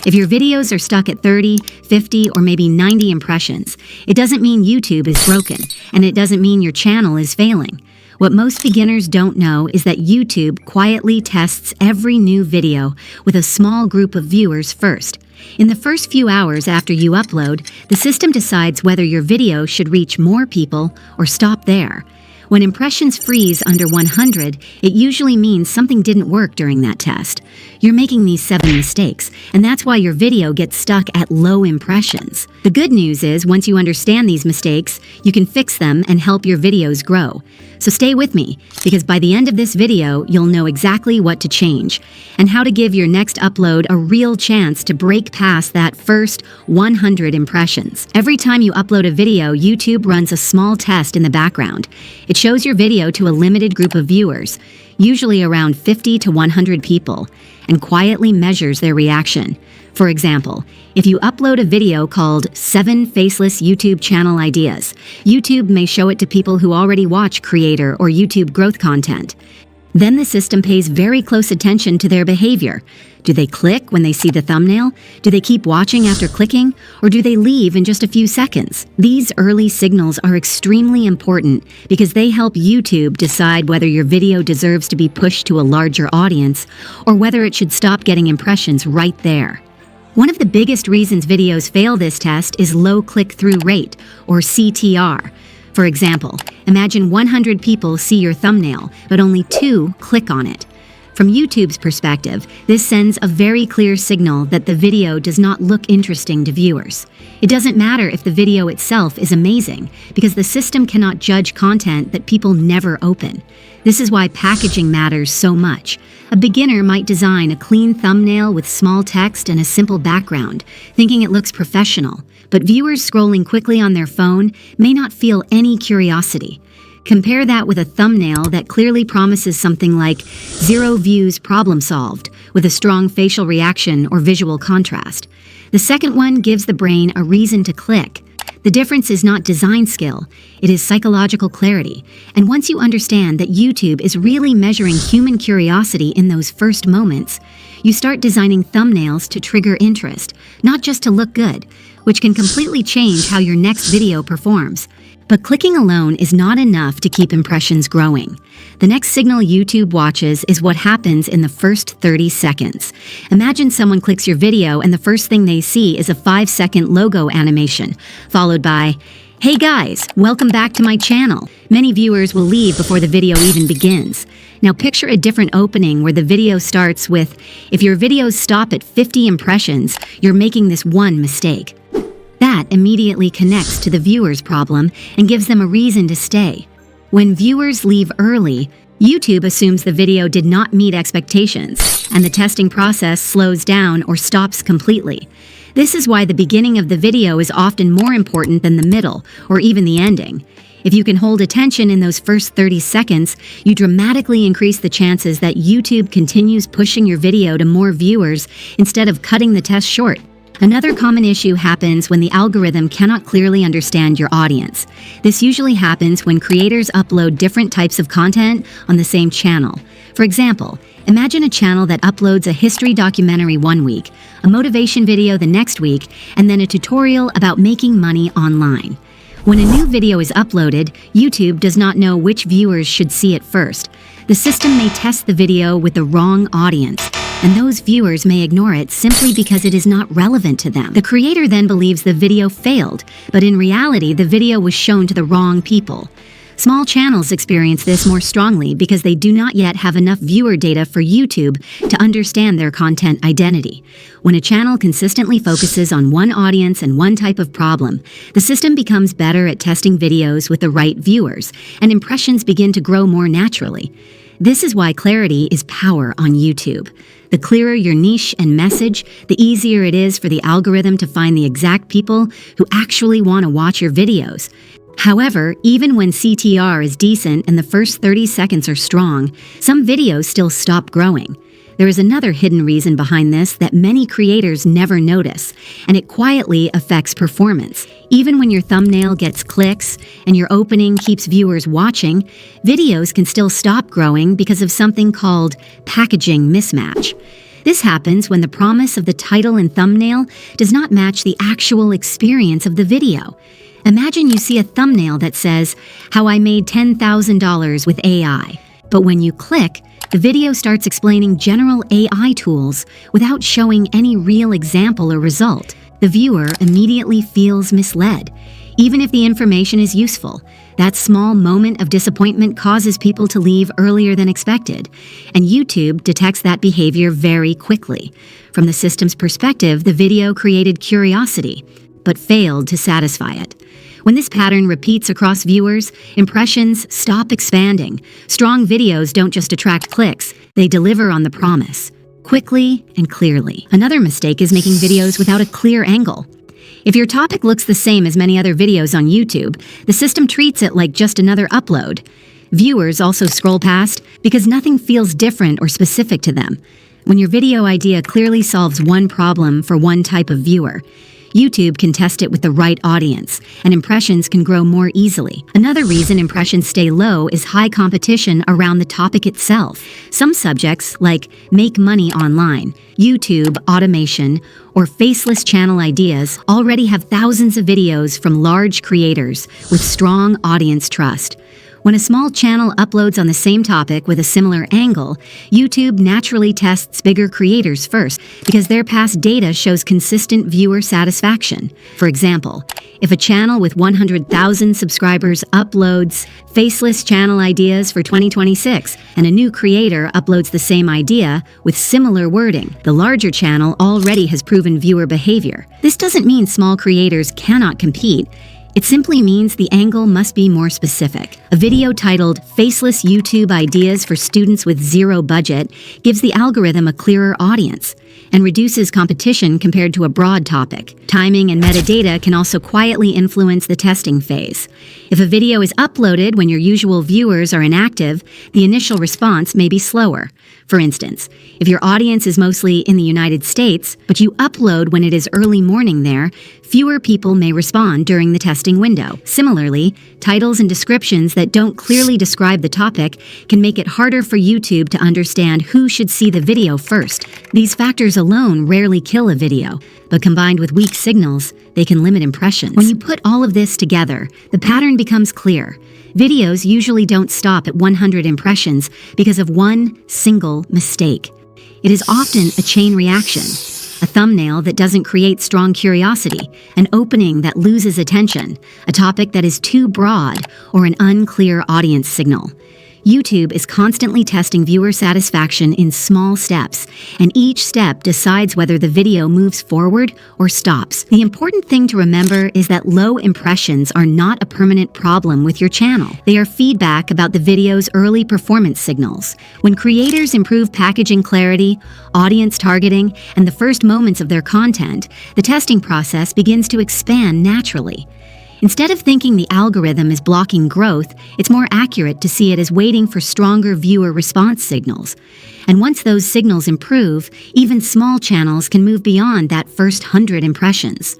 If your videos are stuck at 30, 50, or maybe 90 impressions, it doesn't mean YouTube is broken, and it doesn't mean your channel is failing. What most beginners don't know is that YouTube quietly tests every new video with a small group of viewers first. In the first few hours after you upload, the system decides whether your video should reach more people or stop there. When impressions freeze under 100, it usually means something didn't work during that test. You're making these 7 mistakes, and that's why your video gets stuck at low impressions. The good news is, once you understand these mistakes, you can fix them and help your videos grow. So stay with me, because by the end of this video, you'll know exactly what to change, and how to give your next upload a real chance to break past that first 100 impressions. Every time you upload a video, YouTube runs a small test in the background. It shows your video to a limited group of viewers, usually around 50 to 100 people, and quietly measures their reaction. For example, if you upload a video called 7 Faceless YouTube Channel Ideas, YouTube may show it to people who already watch creator or YouTube growth content. Then the system pays very close attention to their behavior. Do they click when they see the thumbnail? Do they keep watching after clicking? Or do they leave in just a few seconds? These early signals are extremely important because they help YouTube decide whether your video deserves to be pushed to a larger audience or whether it should stop getting impressions right there. One of the biggest reasons videos fail this test is low click-through rate, or CTR. For example, imagine 100 people see your thumbnail, but only 2 click on it. From YouTube's perspective, this sends a very clear signal that the video does not look interesting to viewers. It doesn't matter if the video itself is amazing, because the system cannot judge content that people never open. This is why packaging matters so much. A beginner might design a clean thumbnail with small text and a simple background, thinking it looks professional, but viewers scrolling quickly on their phone may not feel any curiosity. Compare that with a thumbnail that clearly promises something like 0 views, problem solved, with a strong facial reaction or visual contrast. The second one gives the brain a reason to click. The difference is not design skill, it is psychological clarity. And once you understand that YouTube is really measuring human curiosity in those first moments, you start designing thumbnails to trigger interest, not just to look good, which can completely change how your next video performs. But clicking alone is not enough to keep impressions growing. The next signal YouTube watches is what happens in the first 30 seconds. Imagine someone clicks your video and the first thing they see is a 5-second logo animation, followed by, "Hey guys, welcome back to my channel." Many viewers will leave before the video even begins. Now picture a different opening where the video starts with, "If your videos stop at 50 impressions, you're making this one mistake." That immediately connects to the viewer's problem and gives them a reason to stay. When viewers leave early, YouTube assumes the video did not meet expectations, and the testing process slows down or stops completely. This is why the beginning of the video is often more important than the middle, or even the ending. If you can hold attention in those first 30 seconds, you dramatically increase the chances that YouTube continues pushing your video to more viewers instead of cutting the test short. Another common issue happens when the algorithm cannot clearly understand your audience. This usually happens when creators upload different types of content on the same channel. For example, imagine a channel that uploads a history documentary one week, a motivation video the next week, and then a tutorial about making money online. When a new video is uploaded, YouTube does not know which viewers should see it first. The system may test the video with the wrong audience, and those viewers may ignore it simply because it is not relevant to them. The creator then believes the video failed, but in reality, the video was shown to the wrong people. Small channels experience this more strongly because they do not yet have enough viewer data for YouTube to understand their content identity. When a channel consistently focuses on one audience and one type of problem, the system becomes better at testing videos with the right viewers, and impressions begin to grow more naturally. This is why clarity is power on YouTube. The clearer your niche and message, the easier it is for the algorithm to find the exact people who actually want to watch your videos. However, even when CTR is decent and the first 30 seconds are strong, some videos still stop growing. There is another hidden reason behind this that many creators never notice, and it quietly affects performance. Even when your thumbnail gets clicks and your opening keeps viewers watching, videos can still stop growing because of something called packaging mismatch. This happens when the promise of the title and thumbnail does not match the actual experience of the video. Imagine you see a thumbnail that says, "How I made $10,000 with AI." But when you click, the video starts explaining general AI tools without showing any real example or result. The viewer immediately feels misled. Even if the information is useful, that small moment of disappointment causes people to leave earlier than expected, and YouTube detects that behavior very quickly. From the system's perspective, the video created curiosity, but failed to satisfy it. When this pattern repeats across viewers, impressions stop expanding. Strong videos don't just attract clicks, they deliver on the promise, quickly and clearly. Another mistake is making videos without a clear angle. If your topic looks the same as many other videos on YouTube, the system treats it like just another upload. Viewers also scroll past because nothing feels different or specific to them. When your video idea clearly solves one problem for one type of viewer, YouTube can test it with the right audience, and impressions can grow more easily. Another reason impressions stay low is high competition around the topic itself. Some subjects, like make money online, YouTube, automation, or faceless channel ideas, already have thousands of videos from large creators with strong audience trust. When a small channel uploads on the same topic with a similar angle, YouTube naturally tests bigger creators first because their past data shows consistent viewer satisfaction. For example, if a channel with 100,000 subscribers uploads faceless channel ideas for 2026 and a new creator uploads the same idea with similar wording, the larger channel already has proven viewer behavior. This doesn't mean small creators cannot compete. It simply means the angle must be more specific. A video titled "Faceless YouTube Ideas for Students with Zero Budget" gives the algorithm a clearer audience and reduces competition compared to a broad topic. Timing and metadata can also quietly influence the testing phase. If a video is uploaded when your usual viewers are inactive, the initial response may be slower. For instance, if your audience is mostly in the United States, but you upload when it is early morning there, fewer people may respond during the testing window. Similarly, titles and descriptions that don't clearly describe the topic can make it harder for YouTube to understand who should see the video first. These factors alone rarely kill a video, but combined with weak signals, they can limit impressions. When you put all of this together, the pattern becomes clear. Videos usually don't stop at 100 impressions because of one single mistake. It is often a chain reaction. A thumbnail that doesn't create strong curiosity, an opening that loses attention, a topic that is too broad, or an unclear audience signal. YouTube is constantly testing viewer satisfaction in small steps, and each step decides whether the video moves forward or stops. The important thing to remember is that low impressions are not a permanent problem with your channel. They are feedback about the video's early performance signals. When creators improve packaging clarity, audience targeting, and the first moments of their content, the testing process begins to expand naturally. Instead of thinking the algorithm is blocking growth, it's more accurate to see it as waiting for stronger viewer response signals. And once those signals improve, even small channels can move beyond that first 100 impressions.